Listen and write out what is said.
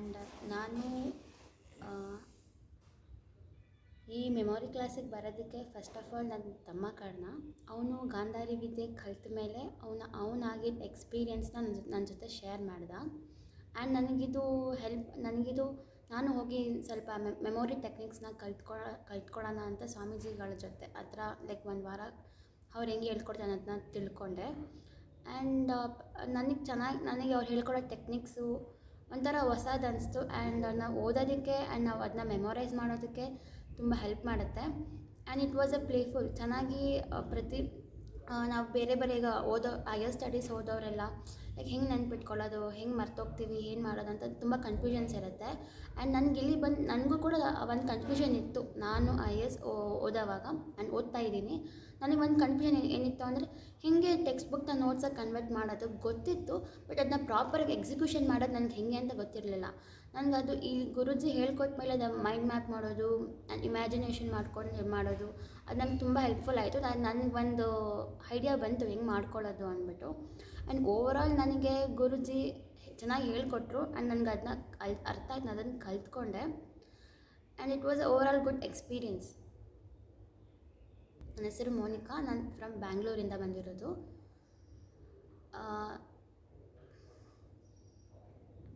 And ನಾನು ಈ memory ಕ್ಲಾಸಿಗೆ ಬರೋದಕ್ಕೆ ಫಸ್ಟ್ ಆಫ್ ಆಲ್ ನನ್ನ ತಮ್ಮ ಕಾರಣ. ಅವನು ಗಾಂಧಾರಿ ವಿದ್ಯೆ ಕಲ್ತ ಮೇಲೆ ಅವನಾಗಿದ್ದ ಎಕ್ಸ್ಪೀರಿಯೆನ್ಸ್ನ ನನ್ನ ಜೊತೆ ಶೇರ್ ಮಾಡ್ದ. ಆ್ಯಂಡ್ ನನಗಿದು ನಾನು ಹೋಗಿ ಸ್ವಲ್ಪ ಮೆಮೊರಿ ಟೆಕ್ನಿಕ್ಸ್ನ ಕಲ್ತ್ಕೊಳ್ಳೋಣ ಅಂತ ಸ್ವಾಮೀಜಿಗಳ ಜೊತೆ ಹತ್ರ ಲೈಕ್ ಒಂದು ವಾರ ಅವ್ರು ಹೆಂಗೆ ಹೇಳ್ಕೊಡ್ತಾರೆ ಅದನ್ನ ತಿಳ್ಕೊಂಡೆ. ಆ್ಯಂಡ್ ನನಗೆ ಅವ್ರು ಹೇಳ್ಕೊಡೋ ಟೆಕ್ನಿಕ್ಸು ಒಂಥರ ಹೊಸದು ಅನಿಸ್ತು. ಆ್ಯಂಡ್ ನಾವು ಓದೋದಕ್ಕೆ ಆ್ಯಂಡ್ ನಾವು ಅದನ್ನ ಮೆಮೊರೈಸ್ ಮಾಡೋದಕ್ಕೆ ತುಂಬ ಹೆಲ್ಪ್ ಮಾಡುತ್ತೆ. And it was playful. ಚೆನ್ನಾಗಿ ನಾವು ಬೇರೆ ಈಗ ಹೈಯರ್ ಸ್ಟಡೀಸ್ ಓದೋರೆಲ್ಲ ಲೈಕ್ ಹೆಂಗೆ ನೆನ್ಪಿಟ್ಕೊಳ್ಳೋದು, ಹೆಂಗೆ ಮರ್ತೋಗ್ತೀವಿ, ಏನು ಮಾಡೋದು ಅಂತ ತುಂಬ ಕನ್ಫ್ಯೂಷನ್ಸ್ ಇರುತ್ತೆ. ಆ್ಯಂಡ್ ನನಗೂ ಕೂಡ ಒಂದು ಕನ್ಫ್ಯೂಷನ್ ಇತ್ತು. ನಾನು IAS ಓದೋವಾಗ ನಾನು ಓದ್ತಾ ಇದ್ದೀನಿ. ನನಗೆ ಒಂದು ಕನ್ಫ್ಯೂಷನ್ ಏನಿತ್ತು ಅಂದರೆ ಹೇಗೆ ಟೆಕ್ಸ್ಟ್ ಬುಕ್ನ ನೋಟ್ಸಾಗಿ ಕನ್ವರ್ಟ್ ಮಾಡೋದು ಗೊತ್ತಿತ್ತು, ಬಟ್ ಅದನ್ನ ಪ್ರಾಪರಾಗಿ ಎಕ್ಸಿಕ್ಯೂಷನ್ ಮಾಡೋದು ನನಗೆ ಹೇಗೆ ಅಂತ ಗೊತ್ತಿರಲಿಲ್ಲ. ನನಗದು ಈ ಗುರೂಜಿ ಹೇಳ್ಕೊಟ್ಟ ಮೇಲೆ ಅದು ಮೈಂಡ್ ಮ್ಯಾಪ್ ಮಾಡೋದು ಆ್ಯಂಡ್ ಇಮ್ಯಾಜಿನೇಷನ್ ಮಾಡ್ಕೊಂಡು ಮಾಡೋದು ಅದು ನಂಗೆ ತುಂಬ ಹೆಲ್ಪ್ಫುಲ್ ಆಯಿತು. ನನಗೊಂದು ಐಡಿಯಾ ಬಂತು ಹೆಂಗೆ ಮಾಡ್ಕೊಳ್ಳೋದು ಅಂದ್ಬಿಟ್ಟು. ಆ್ಯಂಡ್ ಓವರಾಲ್ ನನಗೆ ಗುರೂಜಿ ಚೆನ್ನಾಗಿ ಹೇಳ್ಕೊಟ್ರು ಆ್ಯಂಡ್ ನನಗೆ ಅದನ್ನ ಅರ್ಥ ಆಯ್ತು, ನಾನು ಅದನ್ನು ಕಲ್ತ್ಕೊಂಡೆ. And it was overall good experience. ನನ್ನ ಹೆಸರು ಮೋನಿಕಾ, ನಾನು ಫ್ರಮ್ ಬ್ಯಾಂಗ್ಳೂರಿಂದ ಬಂದಿರೋದು.